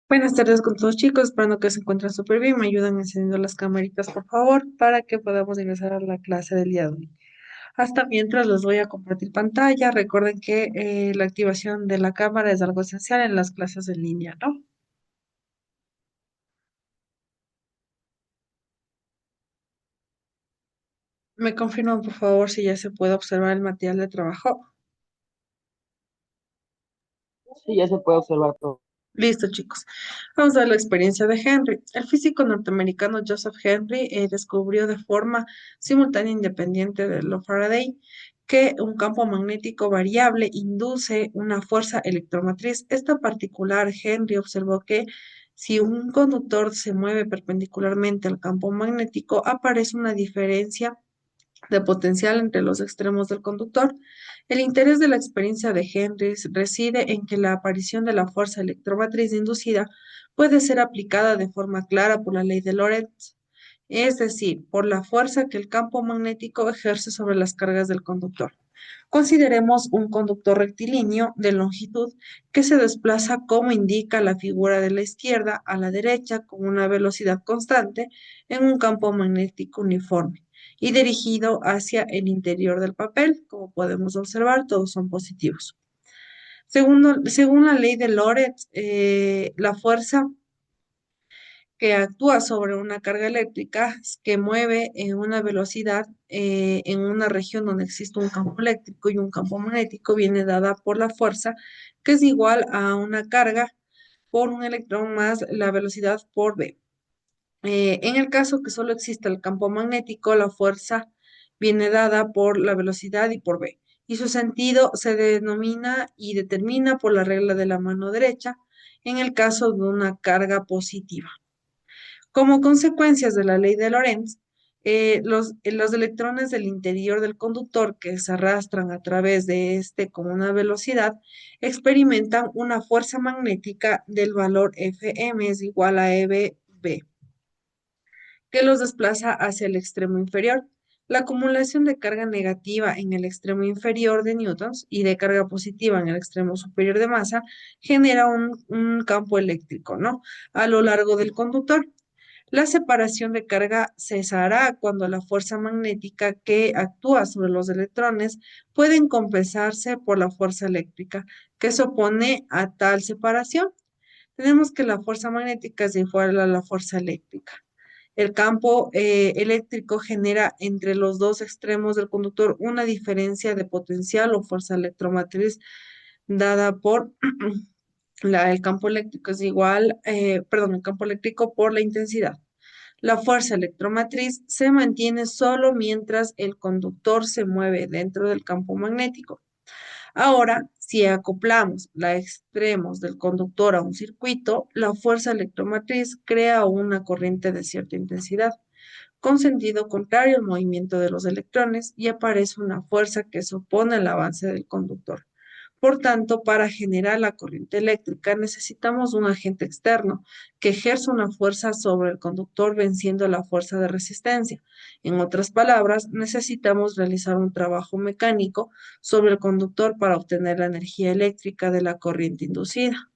Buenas tardes con todos chicos, esperando que se encuentren súper bien. Me ayudan encendiendo las camaritas, por favor, para que podamos ingresar a la clase del día de hoy. Hasta mientras les voy a compartir pantalla. Recuerden que la activación de la cámara es algo esencial en las clases en línea, ¿no? Me confirman, por favor, si ya se puede observar el material de trabajo. Sí, ya se puede observar todo. Listo, chicos. Vamos a ver la experiencia de Henry. El físico norteamericano Joseph Henry descubrió de forma simultánea e independiente de lo Faraday que un campo magnético variable induce una fuerza electromotriz. Esta particular, Henry observó que si un conductor se mueve perpendicularmente al campo magnético, aparece una diferencia de potencial entre los extremos del conductor. El interés de la experiencia de Henry reside en que la aparición de la fuerza electromotriz inducida puede ser aplicada de forma clara por la ley de Lorentz, es decir, por la fuerza que el campo magnético ejerce sobre las cargas del conductor. Consideremos un conductor rectilíneo de longitud que se desplaza como indica la figura de la izquierda a la derecha con una velocidad constante en un campo magnético uniforme y dirigido hacia el interior del papel. Como podemos observar, todos son positivos. Según la ley de Lorentz, la fuerza que actúa sobre una carga eléctrica que mueve en una velocidad en una región donde existe un campo eléctrico y un campo magnético viene dada por la fuerza que es igual a una carga por un electrón más la velocidad por v. En el caso que solo exista el campo magnético, la fuerza viene dada por la velocidad y por v, y su sentido se denomina y determina por la regla de la mano derecha en el caso de una carga positiva. Como consecuencias de la ley de Lorentz, los electrones del interior del conductor que se arrastran a través de este con una velocidad experimentan una fuerza magnética del valor Fm es igual a EBB que los desplaza hacia el extremo inferior. La acumulación de carga negativa en el extremo inferior de newtons y de carga positiva en el extremo superior de masa genera un campo eléctrico, ¿no? A lo largo del conductor. La separación de carga cesará cuando la fuerza magnética que actúa sobre los electrones pueden compensarse por la fuerza eléctrica que se opone a tal separación. Tenemos que la fuerza magnética es igual a la fuerza eléctrica. El campo eléctrico genera entre los dos extremos del conductor una diferencia de potencial o fuerza electromotriz dada por el campo eléctrico es igual, perdón, el campo eléctrico por la intensidad. La fuerza electromotriz se mantiene solo mientras el conductor se mueve dentro del campo magnético. Ahora, si acoplamos los extremos del conductor a un circuito, la fuerza electromotriz crea una corriente de cierta intensidad, con sentido contrario al movimiento de los electrones y aparece una fuerza que se opone al avance del conductor. Por tanto, para generar la corriente eléctrica necesitamos un agente externo que ejerza una fuerza sobre el conductor venciendo la fuerza de resistencia. En otras palabras, necesitamos realizar un trabajo mecánico sobre el conductor para obtener la energía eléctrica de la corriente inducida.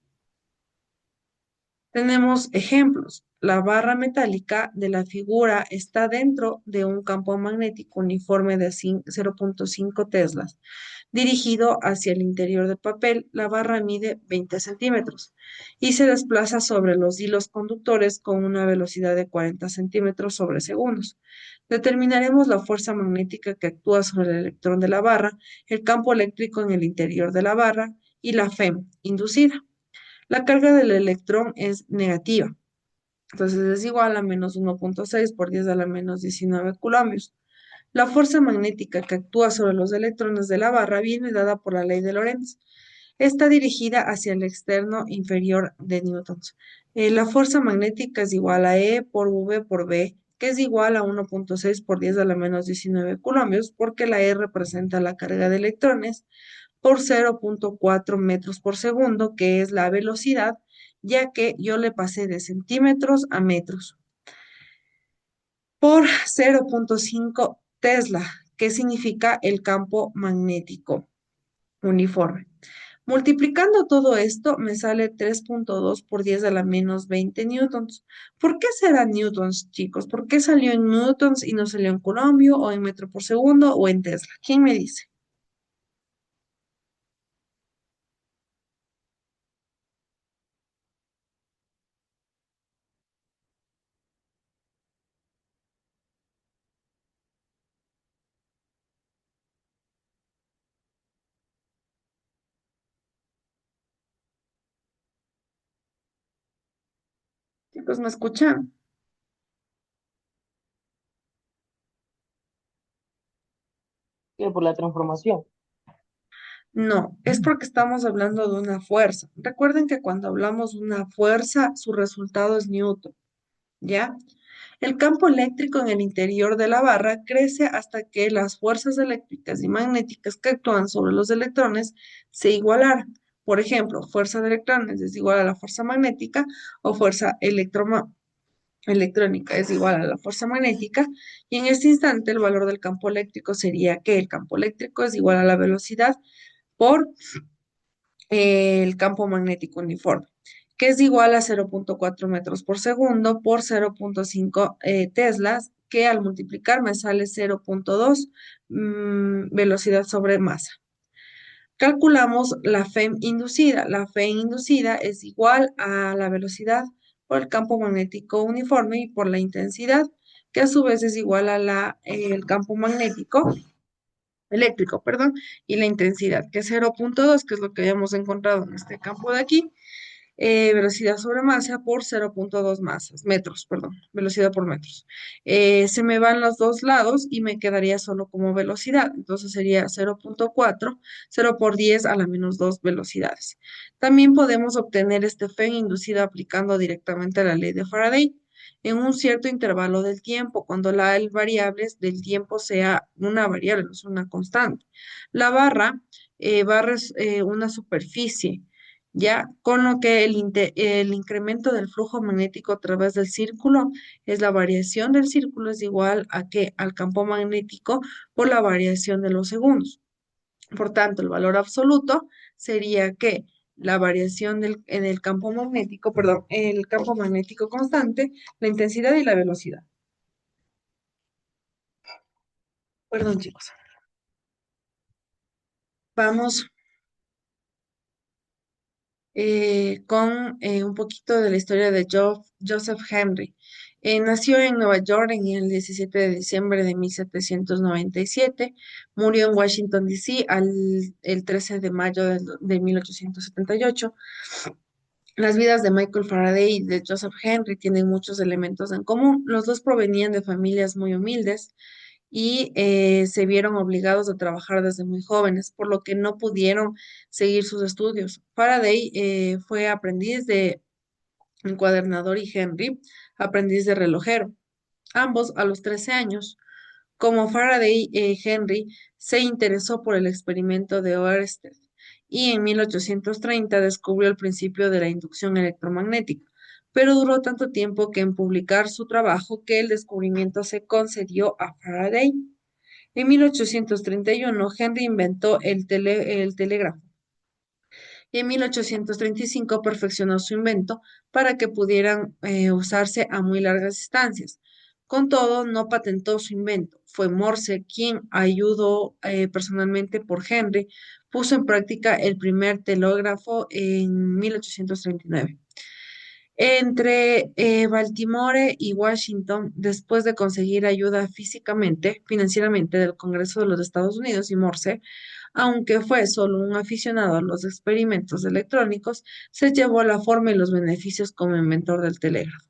Tenemos ejemplos. La barra metálica de la figura está dentro de un campo magnético uniforme de 0,5 teslas. Dirigido hacia el interior del papel, la barra mide 20 centímetros y se desplaza sobre los hilos conductores con una velocidad de 40 centímetros sobre segundos. Determinaremos la fuerza magnética que actúa sobre el electrón de la barra, el campo eléctrico en el interior de la barra y la FEM inducida. La carga del electrón es negativa, entonces es igual a menos 1,6 por 10 a la menos 19 coulombs. La fuerza magnética que actúa sobre los electrones de la barra viene dada por la ley de Lorentz. Está dirigida hacia el externo inferior de newtons. La fuerza magnética es igual a E por V por B, que es igual a 1,6 por 10 a la menos 19 coulombs, porque la E representa la carga de electrones por 0,4 metros por segundo, que es la velocidad, ya que yo le pasé de centímetros a metros, por 0,5 Tesla, que significa el campo magnético uniforme. Multiplicando todo esto, me sale 3,2 por 10 a la menos 20 newtons. ¿Por qué será newtons, chicos? ¿Por qué salió en newtons y no salió en coulomb o en metro por segundo o en Tesla? ¿Quién me dice? Chicos, ¿me escuchan? Que por la transformación. No, es porque estamos hablando de una fuerza. Recuerden que cuando hablamos de una fuerza, su resultado es newton, ¿ya? El campo eléctrico en el interior de la barra crece hasta que las fuerzas eléctricas y magnéticas que actúan sobre los electrones se igualaran. Por ejemplo, fuerza de electrones es igual a la fuerza magnética o fuerza electrónica es igual a la fuerza magnética. Y en este instante el valor del campo eléctrico sería que el campo eléctrico es igual a la velocidad por el campo magnético uniforme, que es igual a 0,4 metros por segundo por 0,5 teslas, que al multiplicar me sale 0,2 velocidad sobre masa. Calculamos la FEM inducida. La FEM inducida es igual a la velocidad por el campo magnético uniforme y por la intensidad, que a su vez es igual a el campo magnético eléctrico, perdón, y la intensidad, que es 0,2, que es lo que habíamos encontrado en este campo de aquí, velocidad sobre masa por 0,2 masas, metros, perdón, velocidad por metros. Se me van los dos lados y me quedaría solo como velocidad, entonces sería 0,4, 0 por 10 a la menos 2 velocidades. También podemos obtener este FEN inducido aplicando directamente la ley de Faraday en un cierto intervalo del tiempo, cuando la variable del tiempo sea una variable, no es una constante. La barra es una superficie, ya con lo que el incremento del flujo magnético a través del círculo es la variación del círculo es igual a que al campo magnético por la variación de los segundos. Por tanto, el valor absoluto sería que la variación en el campo magnético, perdón, el campo magnético constante, la intensidad y la velocidad. Perdón, chicos. Vamos con un poquito de la historia de Joseph Henry. Nació en Nueva York en el 17 de diciembre de 1797, murió en Washington, D.C. El 13 de mayo de 1878. Las vidas de Michael Faraday y de Joseph Henry tienen muchos elementos en común. Los dos provenían de familias muy humildes y se vieron obligados a trabajar desde muy jóvenes, por lo que no pudieron seguir sus estudios. Faraday fue aprendiz de encuadernador y Henry aprendiz de relojero, ambos a los 13 años. Como Faraday, Henry se interesó por el experimento de Oersted y en 1830 descubrió el principio de la inducción electromagnética, pero duró tanto tiempo que en publicar su trabajo que el descubrimiento se concedió a Faraday. En 1831, Henry inventó el telégrafo y en 1835 perfeccionó su invento para que pudieran usarse a muy largas distancias. Con todo, no patentó su invento. Fue Morse quien ayudó personalmente por Henry, puso en práctica el primer telégrafo en 1839. Entre Baltimore y Washington, después de conseguir ayuda financieramente del Congreso de los Estados Unidos y Morse, aunque fue solo un aficionado a los experimentos electrónicos, se llevó la forma y los beneficios como inventor del telégrafo.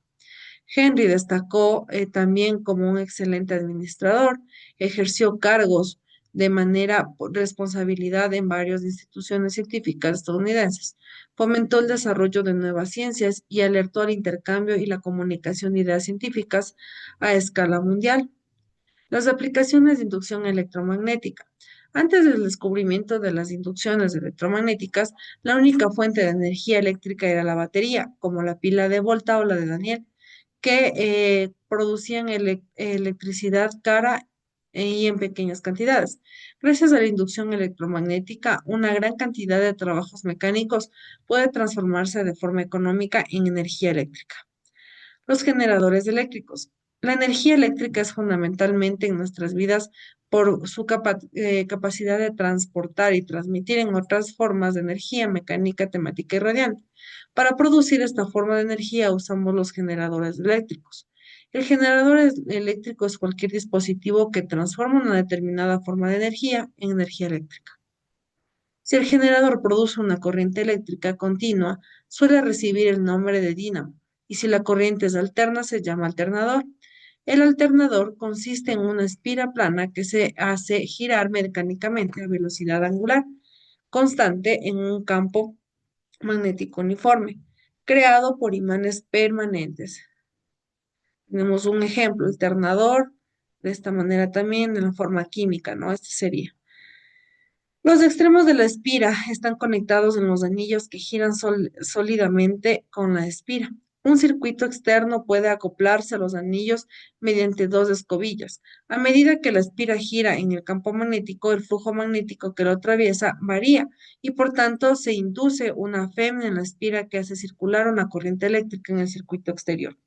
Henry destacó también como un excelente administrador, ejerció cargos de manera responsabilidad en varias instituciones científicas estadounidenses, fomentó el desarrollo de nuevas ciencias y alertó al intercambio y la comunicación de ideas científicas a escala mundial. Las aplicaciones de inducción electromagnética. Antes del descubrimiento de las inducciones electromagnéticas, la única fuente de energía eléctrica era la batería, como la pila de Volta o la de Daniel, que producían electricidad cara y en pequeñas cantidades. Gracias a la inducción electromagnética, una gran cantidad de trabajos mecánicos puede transformarse de forma económica en energía eléctrica. Los generadores eléctricos. La energía eléctrica es fundamentalmente en nuestras vidas por su capacidad de transportar y transmitir en otras formas de energía mecánica, temática y radiante. Para producir esta forma de energía usamos los generadores eléctricos. El generador eléctrico es cualquier dispositivo que transforma una determinada forma de energía en energía eléctrica. Si el generador produce una corriente eléctrica continua, suele recibir el nombre de dínamo, y si la corriente es alterna, se llama alternador. El alternador consiste en una espira plana que se hace girar mecánicamente a velocidad angular, constante en un campo magnético uniforme, creado por imanes permanentes. Tenemos un ejemplo, alternador, de esta manera también en la forma química, ¿no? Este sería. Los extremos de la espira están conectados en los anillos que giran sólidamente con la espira. Un circuito externo puede acoplarse a los anillos mediante dos escobillas. A medida que la espira gira en el campo magnético, el flujo magnético que lo atraviesa varía y por tanto se induce una FEM en la espira que hace circular una corriente eléctrica en el circuito exterior.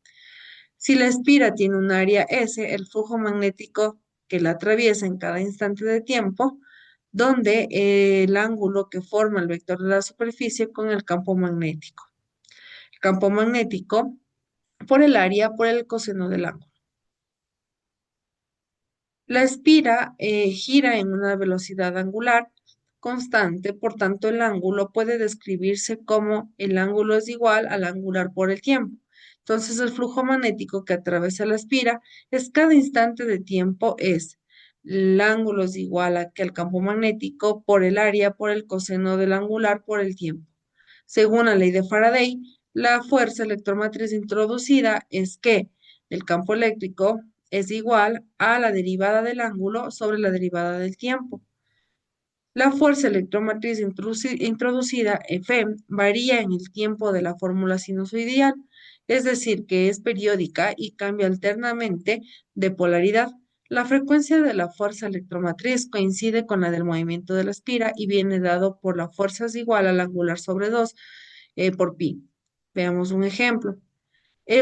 Si la espira tiene un área S, el flujo magnético que la atraviesa en cada instante de tiempo, donde el ángulo que forma el vector de la superficie con el campo magnético. El campo magnético por el área por el coseno del ángulo. La espira gira en una velocidad angular constante, por tanto el ángulo puede describirse como el ángulo es igual al angular por el tiempo. Entonces el flujo magnético que atraviesa la espira es cada instante de tiempo es el ángulo es igual a que el campo magnético por el área por el coseno del angular por el tiempo. Según la ley de Faraday, la fuerza electromotriz introducida es que el campo eléctrico es igual a la derivada del ángulo sobre la derivada del tiempo. La fuerza electromotriz introducida, Fm, varía en el tiempo de la fórmula sinusoidal, es decir, que es periódica y cambia alternamente de polaridad. La frecuencia de la fuerza electromotriz coincide con la del movimiento de la espira y viene dado por la fuerza es igual al angular sobre 2 por pi. Veamos un ejemplo.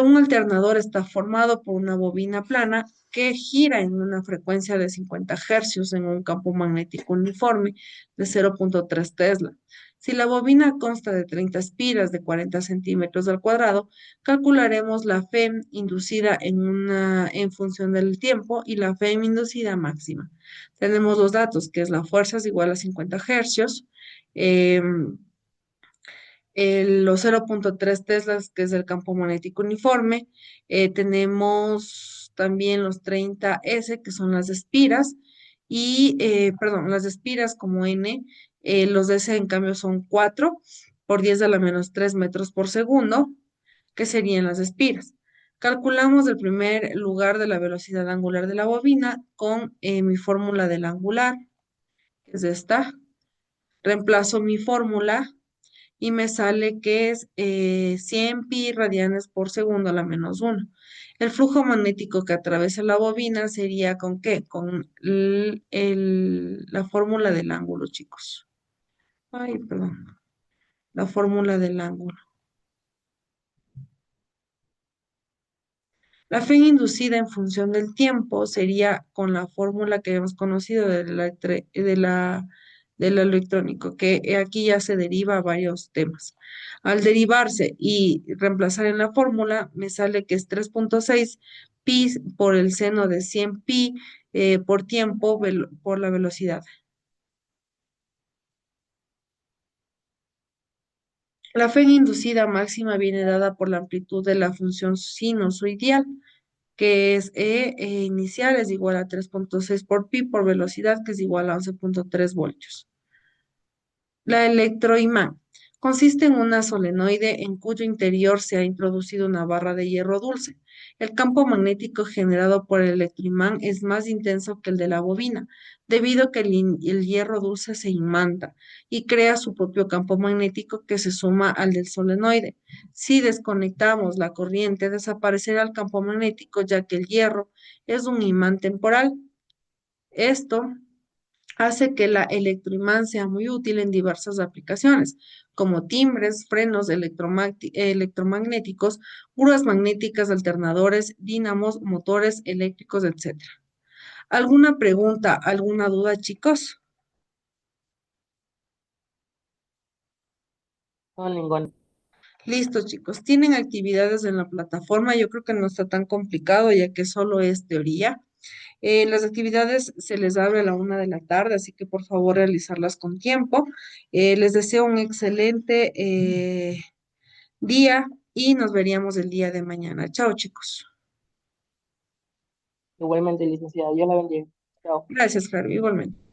Un alternador está formado por una bobina plana que gira en una frecuencia de 50 hercios en un campo magnético uniforme de 0,3 Tesla. Si la bobina consta de 30 espiras de 40 centímetros al cuadrado, calcularemos la FEM inducida en función del tiempo y la FEM inducida máxima. Tenemos los datos, que es la fuerza es igual a 50 hercios, los 0,3 teslas, que es el campo magnético uniforme. Tenemos también los 30 S, que son las espiras, y, perdón, las espiras como N, los S en cambio son 4 por 10 a la menos 3 metros por segundo, que serían las espiras. Calculamos el primer lugar de la velocidad angular de la bobina con mi fórmula del angular, que es esta. Reemplazo mi fórmula y me sale que es 100 pi radianes por segundo a la menos uno. El flujo magnético que atraviesa la bobina sería ¿con qué? Con la fórmula del ángulo, chicos. Ay, perdón. La fórmula del ángulo. La fe inducida en función del tiempo sería con la fórmula que hemos conocido del electrónico, que aquí ya se deriva a varios temas. Al derivarse y reemplazar en la fórmula, me sale que es 3,6 pi por el seno de 100 pi por tiempo por la velocidad. La fe inducida máxima viene dada por la amplitud de la función sinusoidal, que es inicial es igual a 3,6 por pi por velocidad, que es igual a 11,3 voltios. La electroimán consiste en una solenoide en cuyo interior se ha introducido una barra de hierro dulce. El campo magnético generado por el electroimán es más intenso que el de la bobina, debido a que el hierro dulce se imanta y crea su propio campo magnético que se suma al del solenoide. Si desconectamos la corriente, desaparecerá el campo magnético, ya que el hierro es un imán temporal. Esto hace que la electroimán sea muy útil en diversas aplicaciones, como timbres, frenos electromagnéticos, grúas magnéticas, alternadores, dínamos, motores eléctricos, etcétera. ¿Alguna pregunta, alguna duda, chicos? No, ninguna. Listo, chicos. Tienen actividades en la plataforma. Yo creo que no está tan complicado ya que solo es teoría. Las actividades se les abre a la 1 de la tarde, así que por favor realizarlas con tiempo. Les deseo un excelente día y nos veríamos el día de mañana. Chao, chicos. Igualmente, licenciada. Dios la bendiga. Chao. Gracias, Claro. Igualmente.